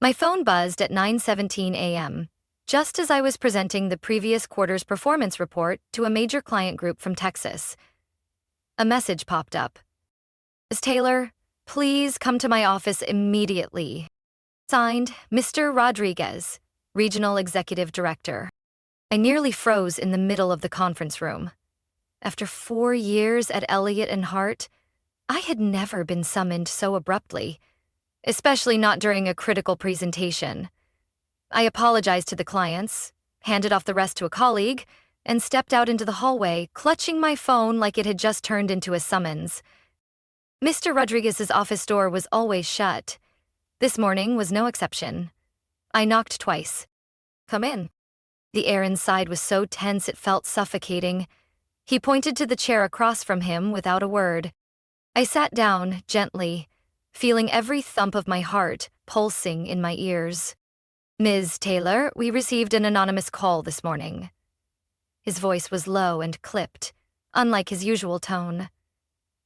My phone buzzed at 9:17 a.m., just as I was presenting the previous quarter's performance report to a major client group from Texas. A message popped up. Ms. Taylor, please come to my office immediately. Signed, Mr. Rodriguez, Regional Executive Director. I nearly froze in the middle of the conference room. After 4 years at Elliott and Hart, I had never been summoned so abruptly, especially not during a critical presentation. I apologized to the clients, handed off the rest to a colleague, and stepped out into the hallway, clutching my phone like it had just turned into a summons. Mr. Rodriguez's office door was always shut. This morning was no exception. I knocked twice. Come in. The air inside was so tense it felt suffocating. He pointed to the chair across from him without a word. I sat down gently, feeling every thump of my heart pulsing in my ears. Ms. Taylor, we received an anonymous call this morning. His voice was low and clipped, unlike his usual tone.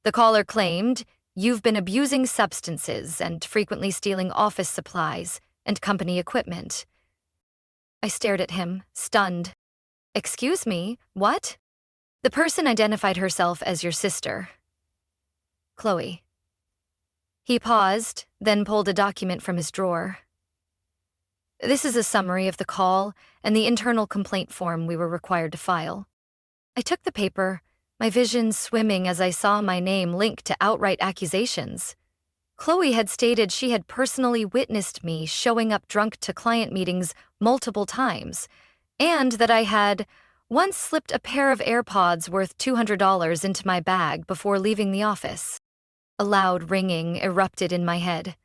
The caller claimed, "You've been abusing substances and frequently stealing office supplies and company equipment." I stared at him, stunned. Excuse me, what? The person identified herself as your sister. Chloe. He paused, then pulled a document from his drawer. This is a summary of the call and the internal complaint form we were required to file. I took the paper, my vision swimming as I saw my name linked to outright accusations. Chloe had stated she had personally witnessed me showing up drunk to client meetings multiple times, and that I had once slipped a pair of AirPods worth $200 into my bag before leaving the office. A loud ringing erupted in my head.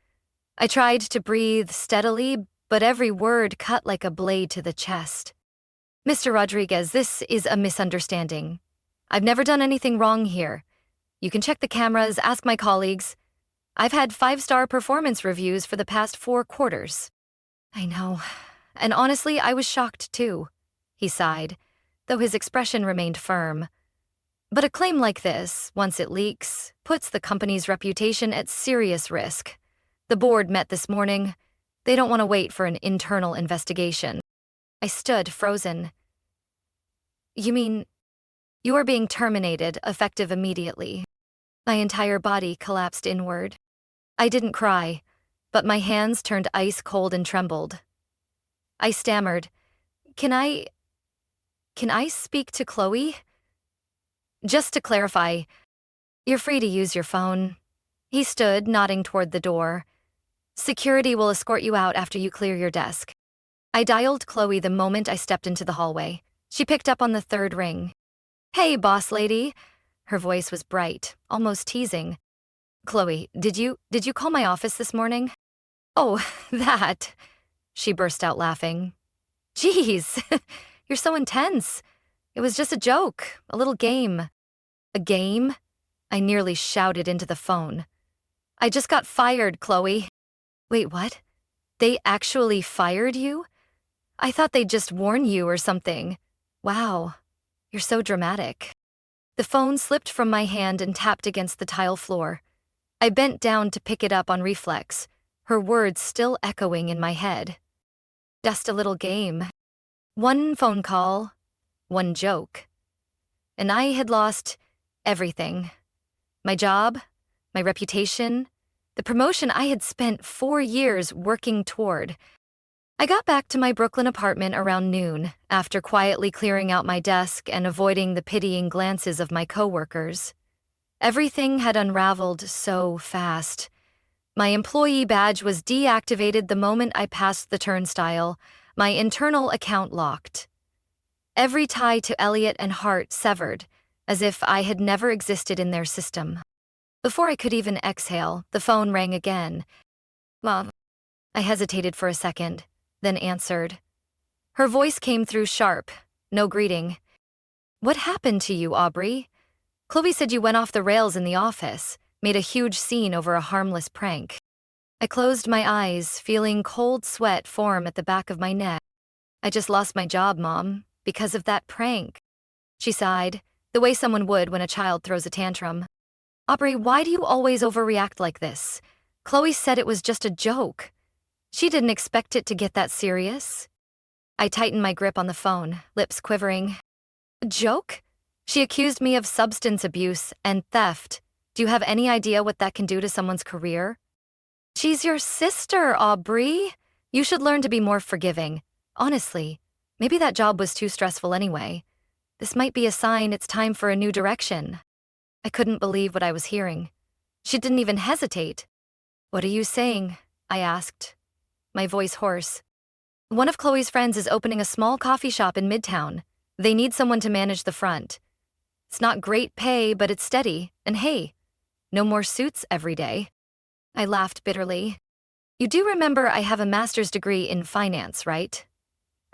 I tried to breathe steadily, but every word cut like a blade to the chest. Mr. Rodriguez, this is a misunderstanding. I've never done anything wrong here. You can check the cameras, ask my colleagues. I've had 5-star performance reviews for the past 4 quarters. I know, and honestly, I was shocked too, he sighed, though his expression remained firm. But a claim like this, once it leaks, puts the company's reputation at serious risk. The board met this morning. They don't want to wait for an internal investigation. I stood frozen. You mean, you are being terminated, effective immediately? My entire body collapsed inward. I didn't cry, but my hands turned ice cold and trembled. I stammered, Can I speak to Chloe? Just to clarify, you're free to use your phone. He stood, nodding toward the door. Security will escort you out after you clear your desk. I dialed Chloe the moment I stepped into the hallway. She picked up on the 3rd ring. Hey, boss lady. Her voice was bright, almost teasing. Chloe, did you call my office this morning? Oh, that. She burst out laughing. Geez, you're so intense. It was just a joke, a little game. A game? I nearly shouted into the phone. I just got fired, Chloe. Wait, what? They actually fired you? I thought they'd just warn you or something. Wow, you're so dramatic. The phone slipped from my hand and tapped against the tile floor. I bent down to pick it up on reflex, her words still echoing in my head. Just a little game. One phone call, one joke. And I had lost everything. My job, my reputation, the promotion I had spent 4 years working toward. I got back to my Brooklyn apartment around noon, after quietly clearing out my desk and avoiding the pitying glances of my coworkers. Everything had unraveled so fast. My employee badge was deactivated the moment I passed the turnstile, my internal account locked. Every tie to Elliott and Hart severed, as if I had never existed in their system. Before I could even exhale, the phone rang again. Mom. I hesitated for a second, then answered. Her voice came through sharp, no greeting. What happened to you, Aubrey? Chloe said you went off the rails in the office, made a huge scene over a harmless prank. I closed my eyes, feeling cold sweat form at the back of my neck. I just lost my job, Mom, because of that prank. She sighed, the way someone would when a child throws a tantrum. Aubrey, why do you always overreact like this? Chloe said it was just a joke. She didn't expect it to get that serious. I tightened my grip on the phone, lips quivering. A joke? She accused me of substance abuse and theft. Do you have any idea what that can do to someone's career? She's your sister, Aubrey. You should learn to be more forgiving. Honestly, maybe that job was too stressful anyway. This might be a sign it's time for a new direction. I couldn't believe what I was hearing. She didn't even hesitate. What are you saying? I asked, my voice hoarse. One of Chloe's friends is opening a small coffee shop in Midtown. They need someone to manage the front. It's not great pay, but it's steady. And hey, no more suits every day. I laughed bitterly. You do remember I have a master's degree in finance, right?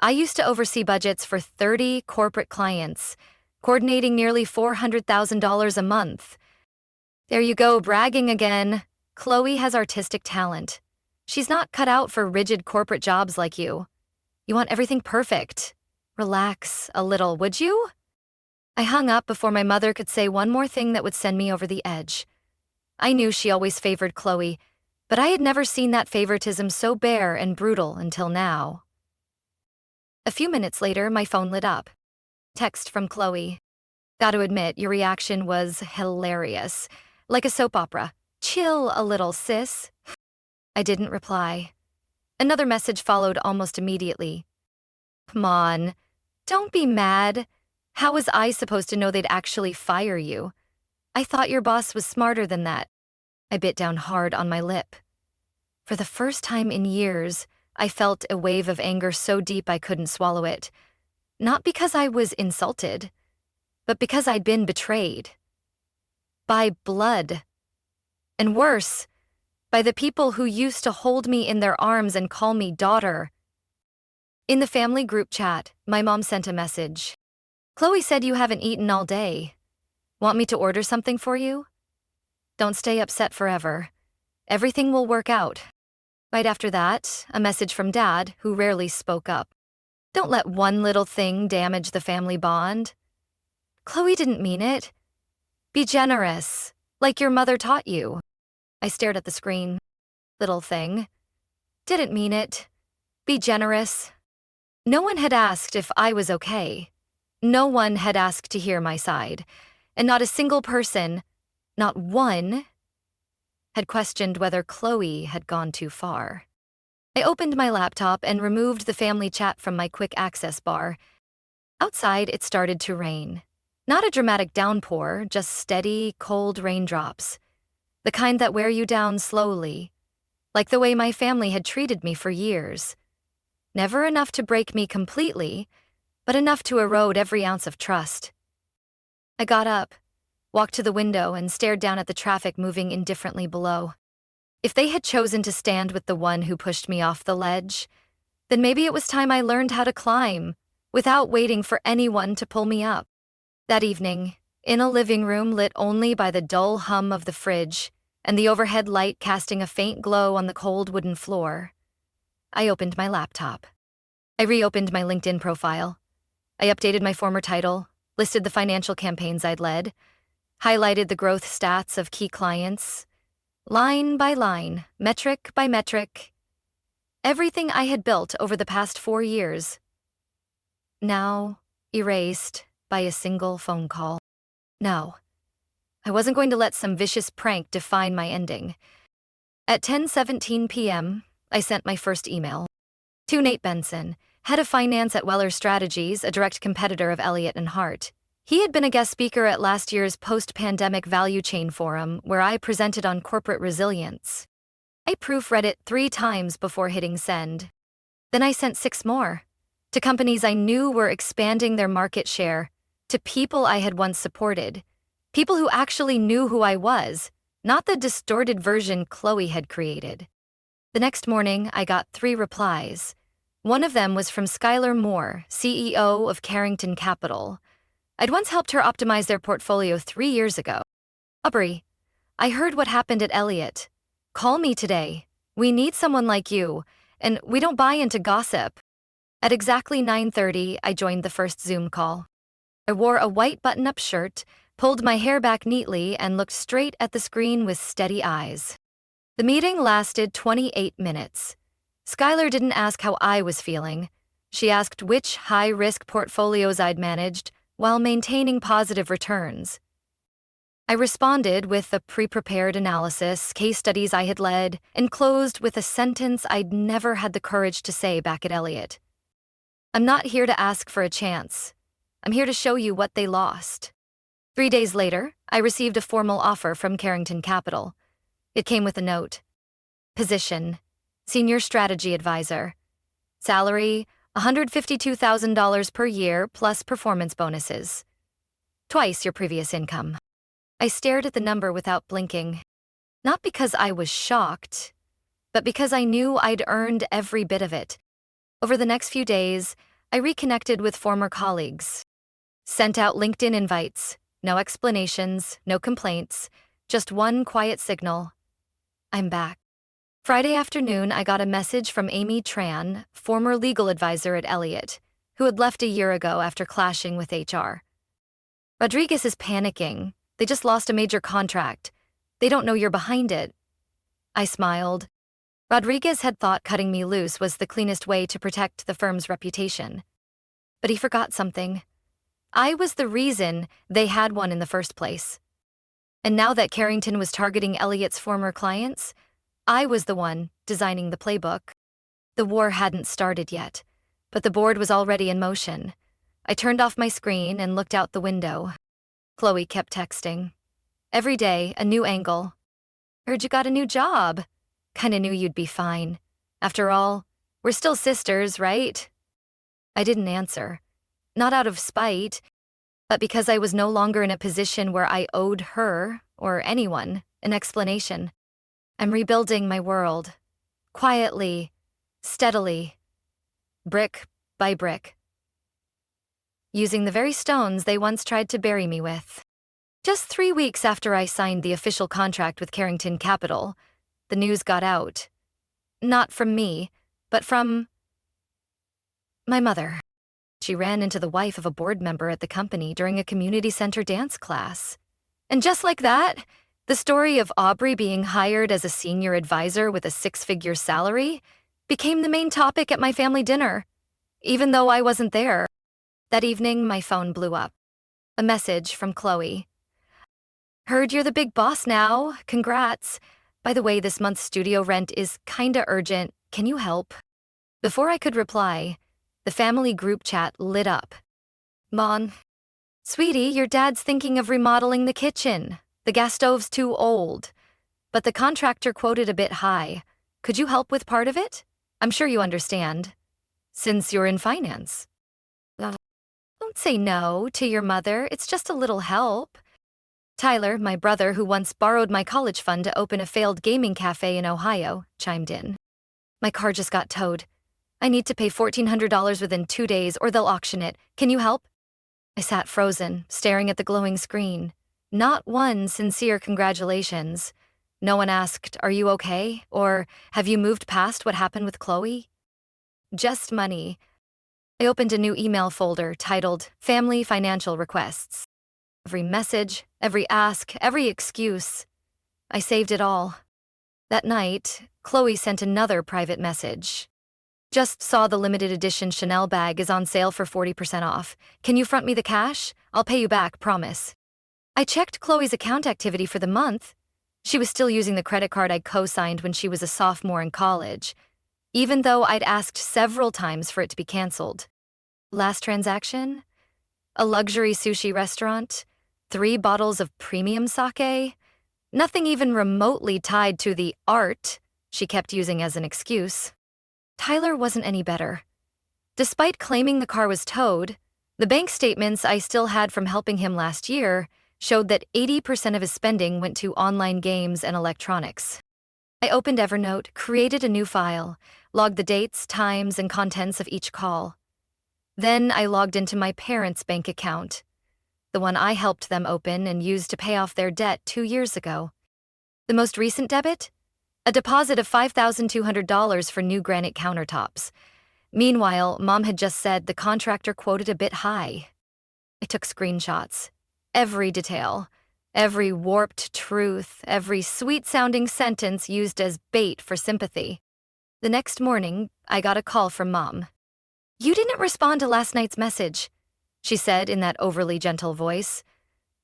I used to oversee budgets for 30 corporate clients, coordinating nearly $400,000 a month. There you go, bragging again. Chloe has artistic talent. She's not cut out for rigid corporate jobs like you. You want everything perfect. Relax a little, would you? I hung up before my mother could say one more thing that would send me over the edge. I knew she always favored Chloe, but I had never seen that favoritism so bare and brutal until now. A few minutes later, my phone lit up. Text from Chloe. Gotta admit, your reaction was hilarious. Like a soap opera. Chill a little, sis. I didn't reply. Another message followed almost immediately. Come on, don't be mad. How was I supposed to know they'd actually fire you? I thought your boss was smarter than that. I bit down hard on my lip. For the first time in years, I felt a wave of anger so deep I couldn't swallow it. Not because I was insulted, but because I'd been betrayed. By blood. And worse, by the people who used to hold me in their arms and call me daughter. In the family group chat, my mom sent a message. Chloe said you haven't eaten all day. Want me to order something for you? Don't stay upset forever. Everything will work out. Right after that, a message from Dad, who rarely spoke up. Don't let one little thing damage the family bond. Chloe didn't mean it. Be generous, like your mother taught you. I stared at the screen. Little thing. Didn't mean it. Be generous. No one had asked if I was okay. No one had asked to hear my side. And not a single person, not one, had questioned whether Chloe had gone too far. I opened my laptop and removed the family chat from my quick access bar. Outside, it started to rain. Not a dramatic downpour, just steady, cold raindrops. The kind that wear you down slowly, like the way my family had treated me for years. Never enough to break me completely, but enough to erode every ounce of trust. I got up, walked to the window, and stared down at the traffic moving indifferently below. If they had chosen to stand with the one who pushed me off the ledge, then maybe it was time I learned how to climb, without waiting for anyone to pull me up. That evening, in a living room lit only by the dull hum of the fridge and the overhead light casting a faint glow on the cold wooden floor, I opened my laptop. I reopened my LinkedIn profile. I updated my former title, listed the financial campaigns I'd led, highlighted the growth stats of key clients, line by line, metric by metric, everything I had built over the past 4 years, now erased by a single phone call. No, I wasn't going to let some vicious prank define my ending. At 10:17 p.m., I sent my first email. To Nate Benson, head of finance at Weller Strategies, a direct competitor of Elliott and Hart. He had been a guest speaker at last year's post-pandemic value chain forum, where I presented on corporate resilience. I proofread it 3 times before hitting send. Then I sent 6 more, to companies I knew were expanding their market share, to people I had once supported, people who actually knew who I was, not the distorted version Chloe had created. The next morning, I got 3 replies. One of them was from Skylar Moore, CEO of Carrington Capital. I'd once helped her optimize their portfolio 3 years ago. Aubrey, I heard what happened at Elliott. Call me today. We need someone like you, and we don't buy into gossip. At exactly 9:30, I joined the first Zoom call. I wore a white button-up shirt, pulled my hair back neatly, and looked straight at the screen with steady eyes. The meeting lasted 28 minutes. Skylar didn't ask how I was feeling. She asked which high-risk portfolios I'd managed while maintaining positive returns. I responded with a pre-prepared analysis, case studies I had led, and closed with a sentence I'd never had the courage to say back at Elliott. I'm not here to ask for a chance. I'm here to show you what they lost. 3 days later, I received a formal offer from Carrington Capital. It came with a note. Position: Senior Strategy Advisor. Salary: $152,000 per year plus performance bonuses. Twice your previous income. I stared at the number without blinking. Not because I was shocked, but because I knew I'd earned every bit of it. Over the next few days, I reconnected with former colleagues. Sent out LinkedIn invites. No explanations, no complaints, just one quiet signal. I'm back. Friday afternoon, I got a message from Amy Tran, former legal advisor at Elliott, who had left a year ago after clashing with HR. Rodriguez is panicking. They just lost a major contract. They don't know you're behind it. I smiled. Rodriguez had thought cutting me loose was the cleanest way to protect the firm's reputation. But he forgot something. I was the reason they had one in the first place. And now that Carrington was targeting Elliott's former clients, I was the one designing the playbook. The war hadn't started yet, but the board was already in motion. I turned off my screen and looked out the window. Chloe kept texting. Every day, a new angle. Heard you got a new job. Kinda knew you'd be fine. After all, we're still sisters, right? I didn't answer. Not out of spite, but because I was no longer in a position where I owed her, or anyone, an explanation. I'm rebuilding my world. Quietly, steadily, brick by brick. Using the very stones they once tried to bury me with. Just 3 weeks after I signed the official contract with Carrington Capital, the news got out. Not from me, but from my mother. She ran into the wife of a board member at the company during a community center dance class. And just like that, the story of Aubrey being hired as a senior advisor with a 6-figure salary became the main topic at my family dinner, even though I wasn't there. That evening, my phone blew up. A message from Chloe. Heard you're the big boss now. Congrats. By the way, this month's studio rent is kinda urgent. Can you help? Before I could reply, the family group chat lit up. Mom. Sweetie, your dad's thinking of remodeling the kitchen. The gas stove's too old. But the contractor quoted a bit high. Could you help with part of it? I'm sure you understand. Since you're in finance. Don't say no to your mother. It's just a little help. Tyler, my brother who once borrowed my college fund to open a failed gaming cafe in Ohio, chimed in. My car just got towed. I need to pay $1,400 within 2 days or they'll auction it. Can you help? I sat frozen, staring at the glowing screen. Not one sincere congratulations. No one asked, are you okay? Or have you moved past what happened with Chloe? Just money. I opened a new email folder titled Family Financial Requests. Every message, every ask, every excuse. I saved it all. That night, Chloe sent another private message. Just saw the limited edition Chanel bag is on sale for 40% off. Can you front me the cash? I'll pay you back, promise. I checked Chloe's account activity for the month. She was still using the credit card I co-signed when she was a sophomore in college, even though I'd asked several times for it to be canceled. Last transaction? A luxury sushi restaurant? 3 bottles of premium sake? Nothing even remotely tied to the art she kept using as an excuse. Tyler wasn't any better. Despite claiming the car was towed, the bank statements I still had from helping him last year showed that 80% of his spending went to online games and electronics. I opened Evernote, created a new file, logged the dates, times, and contents of each call. Then I logged into my parents' bank account, the one I helped them open and used to pay off their debt 2 years ago. The most recent debit? A deposit of $5,200 for new granite countertops. Meanwhile, Mom had just said the contractor quoted a bit high. I took screenshots. Every detail, every warped truth, every sweet-sounding sentence used as bait for sympathy. The next morning, I got a call from Mom. "You didn't respond to last night's message," she said in that overly gentle voice.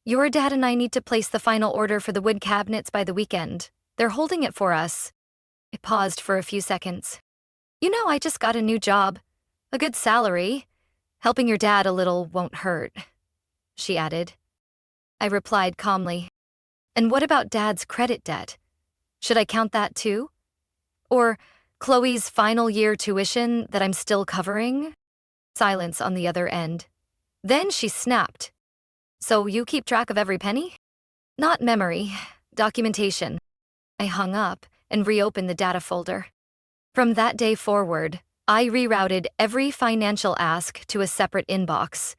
"Your dad and I need to place the final order for the wood cabinets by the weekend. They're holding it for us." I paused for a few seconds. "You know, I just got a new job. A good salary. Helping your dad a little won't hurt," she added. I replied calmly. "And what about Dad's credit debt? Should I count that too? Or Chloe's final year tuition that I'm still covering?" Silence on the other end. Then she snapped. "So you keep track of every penny?" "Not memory, documentation." I hung up and reopened the data folder. From that day forward, I rerouted every financial ask to a separate inbox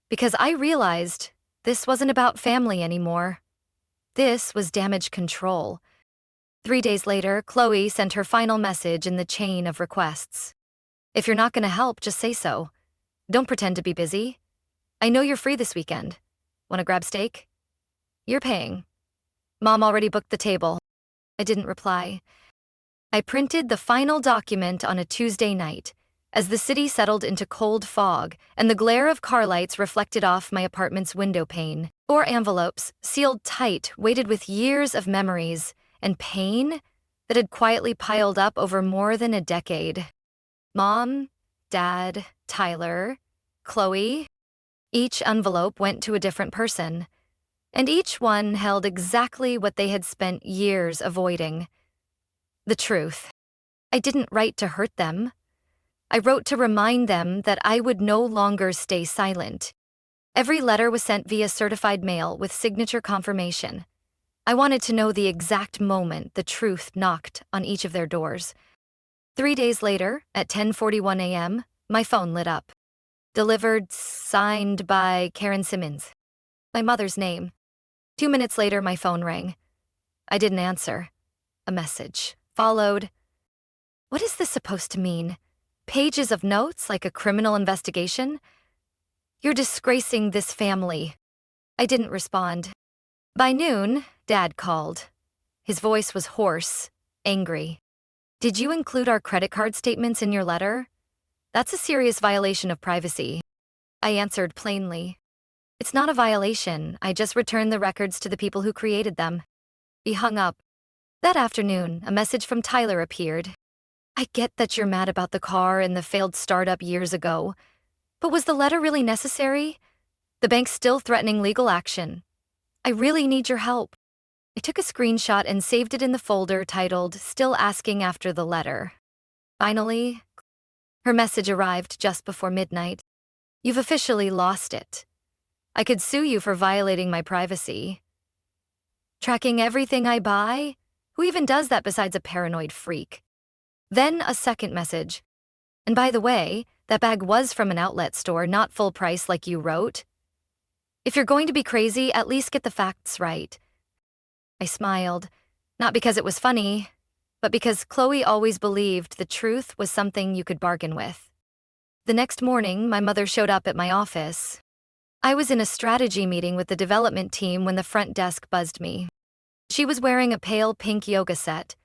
because I realized this wasn't about family anymore. This was damage control. 3 days later, Chloe sent her final message in the chain of requests. "If you're not going to help, just say so. Don't pretend to be busy. I know you're free this weekend. Want to grab steak? You're paying. Mom already booked the table." I didn't reply. I printed the final document on a Tuesday night as the city settled into cold fog and the glare of car lights reflected off my apartment's window pane. 4 envelopes, sealed tight, weighted with years of memories and pain that had quietly piled up over more than a decade. Mom, Dad, Tyler, Chloe. Each envelope went to a different person, and each one held exactly what they had spent years avoiding. The truth. I didn't write to hurt them. I wrote to remind them that I would no longer stay silent. Every letter was sent via certified mail with signature confirmation. I wanted to know the exact moment the truth knocked on each of their doors. 3 days later, at 10:41 a.m., my phone lit up. Delivered, signed by Karen Simmons. My mother's name. 2 minutes later, my phone rang. I didn't answer. A message followed. What is this supposed to mean? Pages of notes like a criminal investigation? "You're disgracing this family." I didn't respond. By noon, Dad called. His voice was hoarse, angry. "Did you include our credit card statements in your letter? That's a serious violation of privacy." I answered plainly. "It's not a violation. I just returned the records to the people who created them." He hung up. That afternoon, a message from Tyler appeared. "I get that you're mad about the car and the failed startup years ago, but was the letter really necessary? The bank's still threatening legal action. I really need your help." I took a screenshot and saved it in the folder titled "Still Asking After the Letter." Finally, her message arrived just before midnight. "You've officially lost it. I could sue you for violating my privacy. Tracking everything I buy? Who even does that besides a paranoid freak?" Then a second message. "And by the way, that bag was from an outlet store, not full price like you wrote. If you're going to be crazy, at least get the facts right." I smiled, not because it was funny, but because Chloe always believed the truth was something you could bargain with. The next morning, my mother showed up at my office. I was in a strategy meeting with the development team when the front desk buzzed me. She was wearing a pale pink yoga set,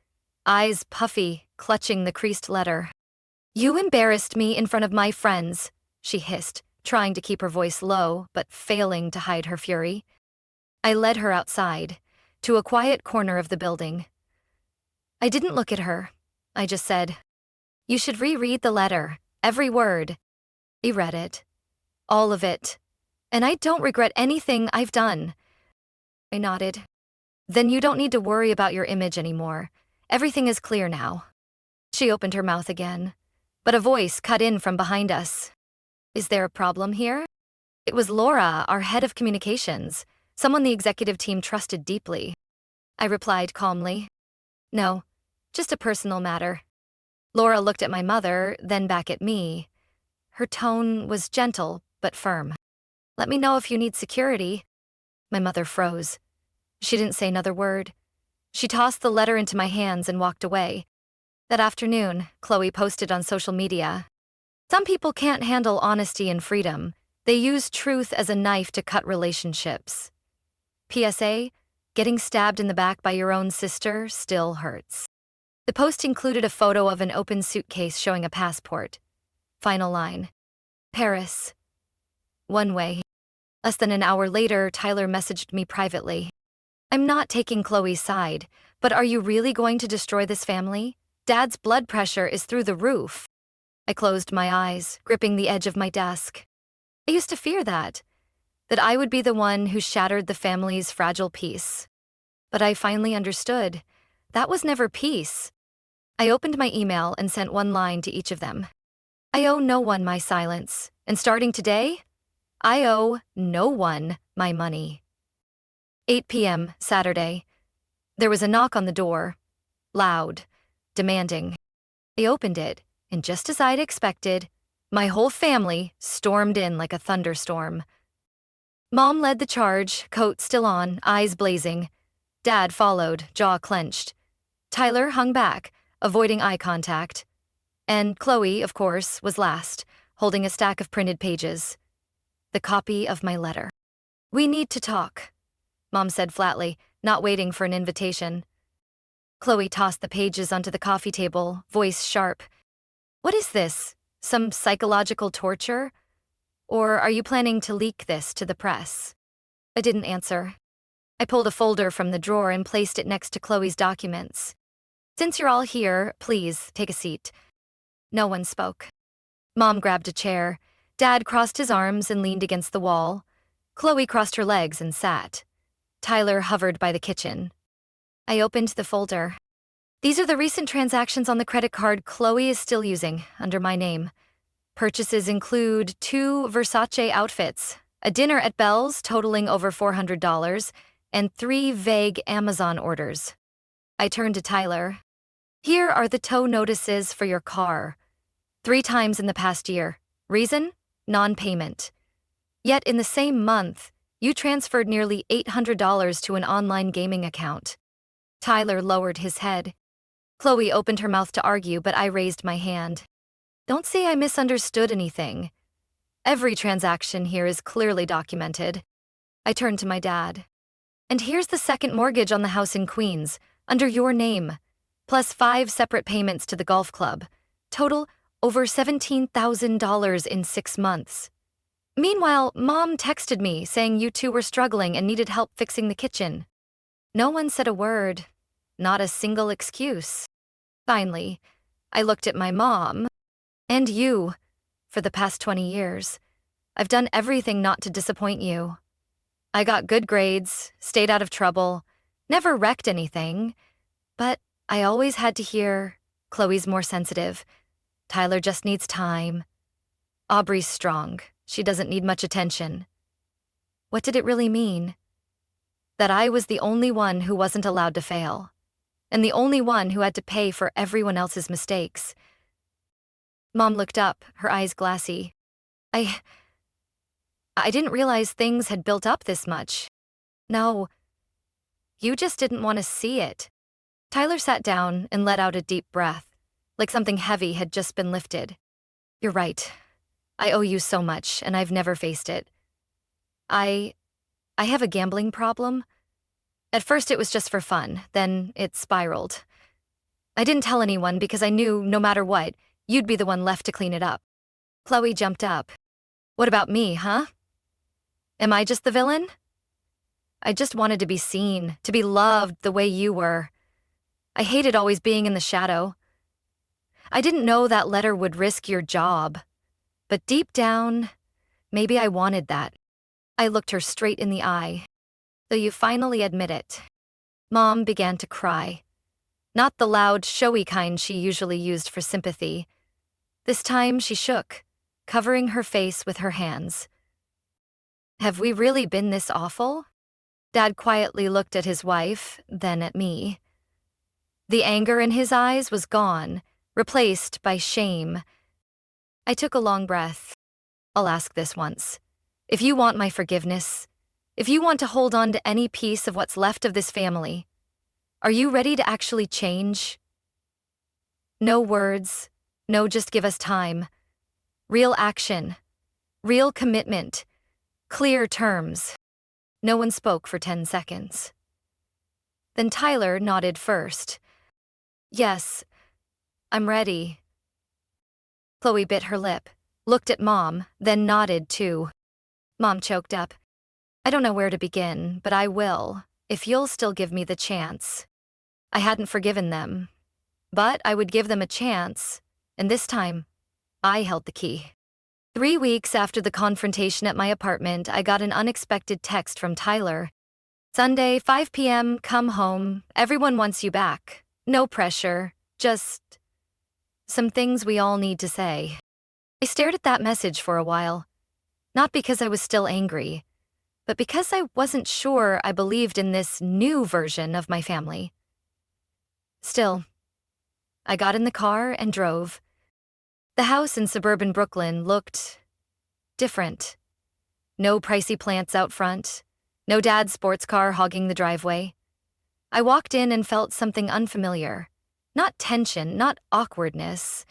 eyes puffy, clutching the creased letter. "You embarrassed me in front of my friends," she hissed, trying to keep her voice low, but failing to hide her fury. I led her outside, to a quiet corner of the building. I didn't look at her. I just said, "You should reread the letter, every word." He read it. All of it. "And I don't regret anything I've done." I nodded. "Then you don't need to worry about your image anymore. Everything is clear now." She opened her mouth again, but a voice cut in from behind us. "Is there a problem here?" It was Laura, our head of communications, someone the executive team trusted deeply. I replied calmly, "No, just a personal matter." Laura looked at my mother, then back at me. Her tone was gentle but firm. "Let me know if you need security." My mother froze. She didn't say another word. She tossed the letter into my hands and walked away. That afternoon, Chloe posted on social media, "Some people can't handle honesty and freedom. They use truth as a knife to cut relationships. PSA, getting stabbed in the back by your own sister still hurts." The post included a photo of an open suitcase showing a passport. Final line. Paris. One way. Less than an hour later, Tyler messaged me privately. I'm not taking Chloe's side, but are you really going to destroy this family? Dad's blood pressure is through the roof. I closed my eyes, gripping the edge of my desk. I used to fear that I would be the one who shattered the family's fragile peace. But I finally understood. That was never peace. I opened my email and sent one line to each of them. I owe no one my silence, and starting today, I owe no one my money. 8 p.m., Saturday. There was a knock on the door. Loud, demanding. I opened it, and just as I'd expected, my whole family stormed in like a thunderstorm. Mom led the charge, coat still on, eyes blazing. Dad followed, jaw clenched. Tyler hung back, avoiding eye contact. And Chloe, of course, was last, holding a stack of printed pages. The copy of my letter. We need to talk, Mom said flatly, not waiting for an invitation. Chloe tossed the pages onto the coffee table, voice sharp. What is this? Some psychological torture? Or are you planning to leak this to the press? I didn't answer. I pulled a folder from the drawer and placed it next to Chloe's documents. Since you're all here, please take a seat. No one spoke. Mom grabbed a chair. Dad crossed his arms and leaned against the wall. Chloe crossed her legs and sat. Tyler hovered by the kitchen. I opened the folder. These are the recent transactions on the credit card Chloe is still using, under my name. Purchases include 2 Versace outfits, a dinner at Belle's totaling over $400, and 3 vague Amazon orders. I turned to Tyler. Here are the tow notices for your car. 3 times in the past year. Reason? Non-payment. Yet in the same month, you transferred nearly $800 to an online gaming account. Tyler lowered his head. Chloe opened her mouth to argue, but I raised my hand. Don't say I misunderstood anything. Every transaction here is clearly documented. I turned to my dad. And here's the second mortgage on the house in Queens, under your name, plus 5 separate payments to the golf club. Total over $17,000 in 6 months. Meanwhile, Mom texted me saying you two were struggling and needed help fixing the kitchen. No one said a word, not a single excuse. Finally, I looked at my mom. And you, for the past 20 years. I've done everything not to disappoint you. I got good grades, stayed out of trouble, never wrecked anything, but I always had to hear, Chloe's more sensitive. Tyler just needs time. Aubrey's strong. She doesn't need much attention. What did it really mean? That I was the only one who wasn't allowed to fail, and the only one who had to pay for everyone else's mistakes. Mom looked up, her eyes glassy. I didn't realize things had built up this much. No, you just didn't want to see it. Tyler sat down and let out a deep breath, like something heavy had just been lifted. You're right. I owe you so much, and I've never faced it. I have a gambling problem. At first it was just for fun, then it spiraled. I didn't tell anyone because I knew, no matter what, you'd be the one left to clean it up. Chloe jumped up. What about me, huh? Am I just the villain? I just wanted to be seen, to be loved the way you were. I hated always being in the shadow. I didn't know that letter would risk your job. But deep down, maybe I wanted that. I looked her straight in the eye. So you finally admit it. Mom began to cry. Not the loud, showy kind she usually used for sympathy. This time she shook, covering her face with her hands. Have we really been this awful? Dad quietly looked at his wife, then at me. The anger in his eyes was gone, replaced by shame. I took a long breath. I'll ask this once. If you want my forgiveness, if you want to hold on to any piece of what's left of this family, are you ready to actually change? No words, no just give us time. Real action, real commitment, clear terms. No one spoke for 10 seconds. Then Tyler nodded first. Yes, I'm ready. Chloe bit her lip, looked at Mom, then nodded too. Mom choked up. I don't know where to begin, but I will, if you'll still give me the chance. I hadn't forgiven them, but I would give them a chance, and this time, I held the key. 3 weeks after the confrontation at my apartment, I got an unexpected text from Tyler. Sunday, 5 p.m., come home. Everyone wants you back. No pressure, just some things we all need to say. I stared at that message for a while, not because I was still angry, but because I wasn't sure I believed in this new version of my family. Still, I got in the car and drove. The house in suburban Brooklyn looked different. No pricey plants out front, no dad's sports car hogging the driveway. I walked in and felt something unfamiliar. Not tension, not awkwardness,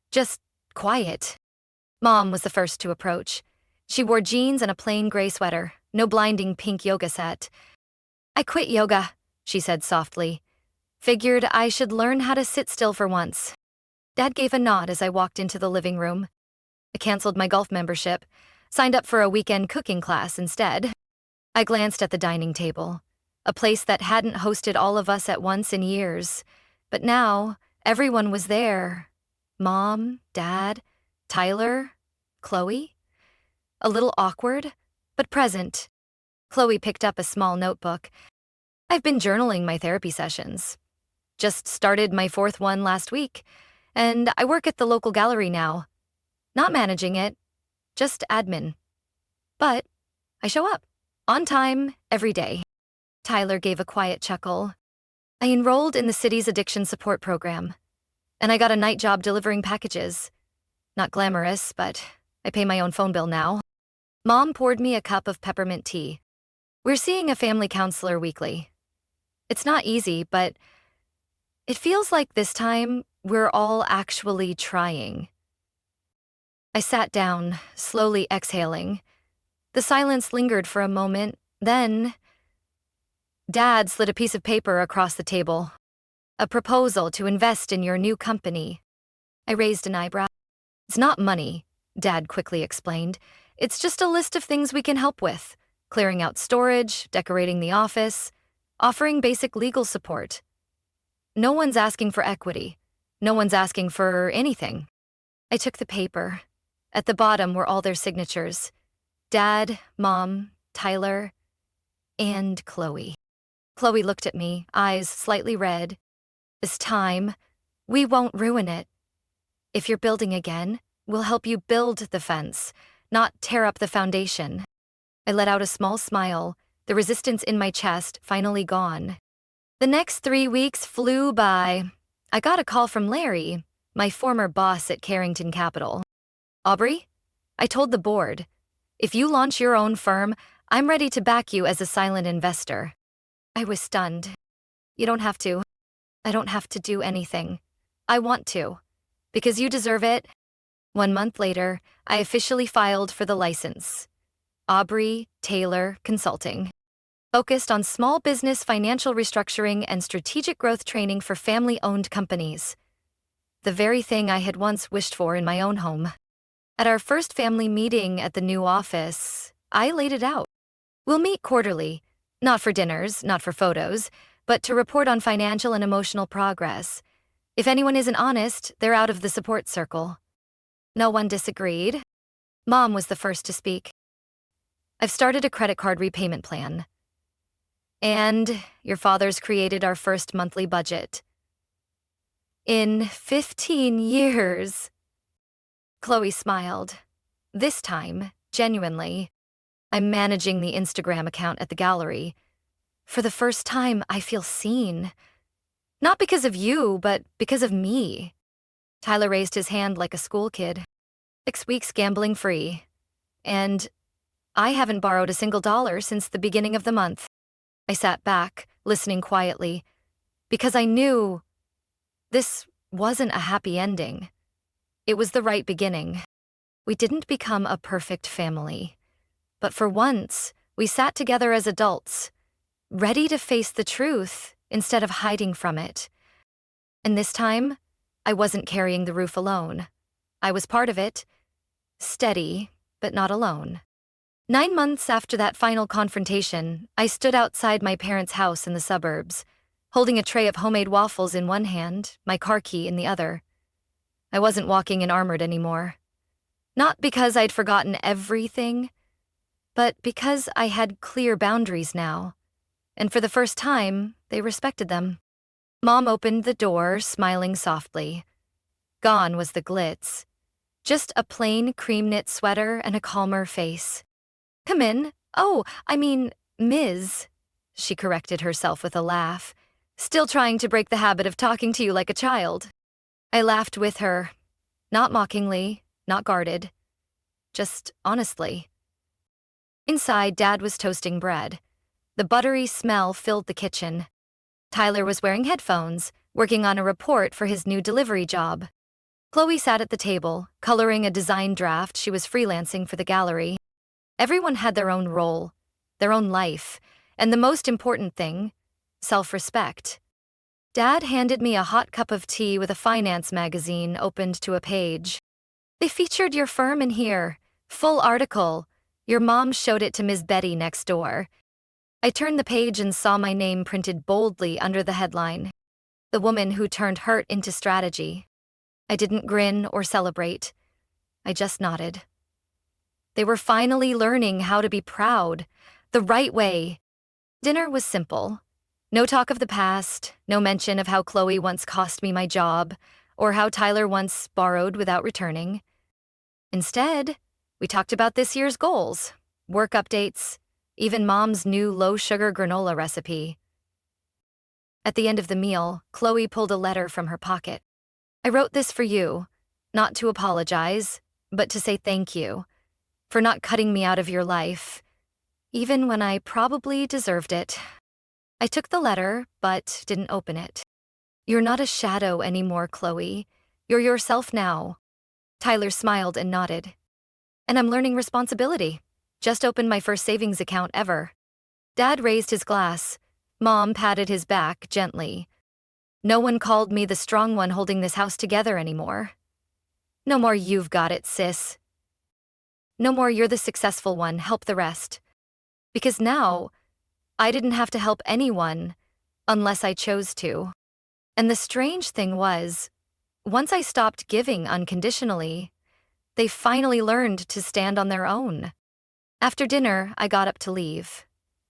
just quiet. Mom was the first to approach. She wore jeans and a plain gray sweater, no blinding pink yoga set. I quit yoga, she said softly. Figured I should learn how to sit still for once. Dad gave a nod as I walked into the living room. I canceled my golf membership, signed up for a weekend cooking class instead. I glanced at the dining table, a place that hadn't hosted all of us at once in years. But now, everyone was there. Mom, Dad, Tyler, Chloe. A little awkward, but present. Chloe picked up a small notebook. I've been journaling my therapy sessions. Just started my 4th one last week, and I work at the local gallery now. Not managing it, just admin. But I show up, on time, every day. Tyler gave a quiet chuckle. I enrolled in the city's addiction support program, and I got a night job delivering packages. Not glamorous, but I pay my own phone bill now. Mom poured me a cup of peppermint tea. We're seeing a family counselor weekly. It's not easy, but it feels like this time we're all actually trying. I sat down, slowly exhaling. The silence lingered for a moment, then Dad slid a piece of paper across the table. A proposal to invest in your new company. I raised an eyebrow. It's not money, Dad quickly explained. It's just a list of things we can help with. Clearing out storage, decorating the office, offering basic legal support. No one's asking for equity. No one's asking for anything. I took the paper. At the bottom were all their signatures. Dad, Mom, Tyler, and Chloe. Chloe looked at me, eyes slightly red. This time, we won't ruin it. If you're building again, we'll help you build the fence, not tear up the foundation. I let out a small smile, the resistance in my chest finally gone. The next 3 weeks flew by. I got a call from Larry, my former boss at Carrington Capital. Aubrey, I told the board, if you launch your own firm, I'm ready to back you as a silent investor. I was stunned. You don't have to. I don't have to do anything. I want to. Because you deserve it. 1 month later, I officially filed for the license. Aubrey Taylor Consulting. Focused on small business financial restructuring and strategic growth training for family-owned companies. The very thing I had once wished for in my own home. At our first family meeting at the new office, I laid it out. We'll meet quarterly, not for dinners, not for photos, but to report on financial and emotional progress. If anyone isn't honest, they're out of the support circle. No one disagreed. Mom was the first to speak. I've started a credit card repayment plan. And your father's created our first monthly budget. In 15 years. Chloe smiled. This time, genuinely. I'm managing the Instagram account at the gallery. For the first time, I feel seen. Not because of you, but because of me. Tyler raised his hand like a school kid. 6 weeks gambling free. And I haven't borrowed a single dollar since the beginning of the month. I sat back, listening quietly, because I knew this wasn't a happy ending. It was the right beginning. We didn't become a perfect family. But for once, we sat together as adults, ready to face the truth instead of hiding from it. And this time, I wasn't carrying the roof alone. I was part of it, steady, but not alone. 9 months after that final confrontation, I stood outside my parents' house in the suburbs, holding a tray of homemade waffles in one hand, my car key in the other. I wasn't walking in armored anymore. Not because I'd forgotten everything, but because I had clear boundaries now, and for the first time, they respected them. Mom opened the door, smiling softly. Gone was the glitz. Just a plain cream knit sweater and a calmer face. "Come in. Oh, I mean, Ms." She corrected herself with a laugh, still trying to break the habit of talking to you like a child. I laughed with her, not mockingly, not guarded, just honestly. Inside, Dad was toasting bread. The buttery smell filled the kitchen. Tyler was wearing headphones, working on a report for his new delivery job. Chloe sat at the table, coloring a design draft she was freelancing for the gallery. Everyone had their own role, their own life, and the most important thing, self-respect. Dad handed me a hot cup of tea with a finance magazine opened to a page. "They featured your firm in here. Full article. Your mom showed it to Ms. Betty next door." I turned the page and saw my name printed boldly under the headline. "The woman who turned hurt into strategy." I didn't grin or celebrate. I just nodded. They were finally learning how to be proud, the right way. Dinner was simple. No talk of the past, no mention of how Chloe once cost me my job, or how Tyler once borrowed without returning. Instead, we talked about this year's goals, work updates, even Mom's new low-sugar granola recipe. At the end of the meal, Chloe pulled a letter from her pocket. "I wrote this for you, not to apologize, but to say thank you for not cutting me out of your life, even when I probably deserved it." I took the letter, but didn't open it. "You're not a shadow anymore, Chloe. You're yourself now." Tyler smiled and nodded. "And I'm learning responsibility. Just opened my first savings account ever." Dad raised his glass. Mom patted his back gently. "No one called me the strong one holding this house together anymore. No more 'you've got it, sis.' No more 'you're the successful one, help the rest.' Because now, I didn't have to help anyone unless I chose to." And the strange thing was, once I stopped giving unconditionally, they finally learned to stand on their own. After dinner, I got up to leave.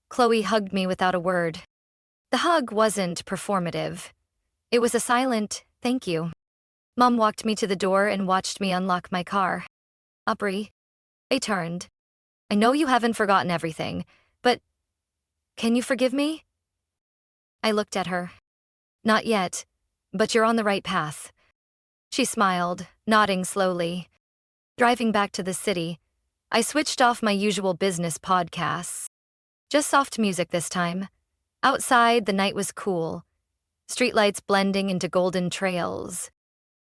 Chloe hugged me without a word. The hug wasn't performative. It was a silent thank you. Mom walked me to the door and watched me unlock my car. "Aubrey." I turned. "I know you haven't forgotten everything, but can you forgive me?" I looked at her. "Not yet, but you're on the right path." She smiled, nodding slowly. Driving back to the city, I switched off my usual business podcasts. Just soft music this time. Outside, the night was cool, streetlights blending into golden trails.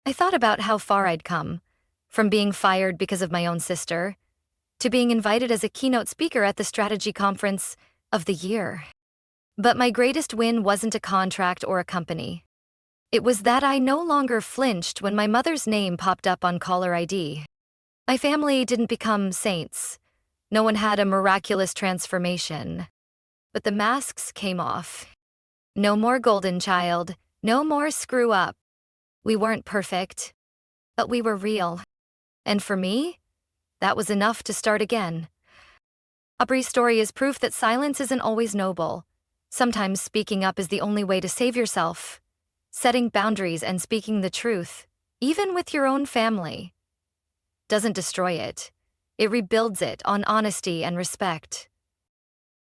I thought about how far I'd come, from being fired because of my own sister, to being invited as a keynote speaker at the strategy conference of the year. But my greatest win wasn't a contract or a company. It was that I no longer flinched when my mother's name popped up on caller ID. My family didn't become saints. No one had a miraculous transformation. But the masks came off. No more golden child, no more screw up. We weren't perfect, but we were real. And for me, that was enough to start again. Aubrey's story is proof that silence isn't always noble. Sometimes speaking up is the only way to save yourself. Setting boundaries and speaking the truth, even with your own family, doesn't destroy it. It rebuilds it on honesty and respect.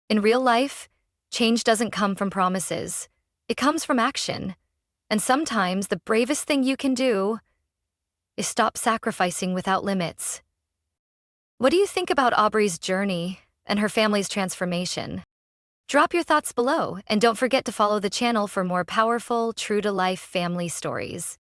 In real life, change doesn't come from promises. It comes from action. And sometimes the bravest thing you can do is stop sacrificing without limits. What do you think about Aubrey's journey and her family's transformation? Drop your thoughts below, and don't forget to follow the channel for more powerful, true-to-life family stories.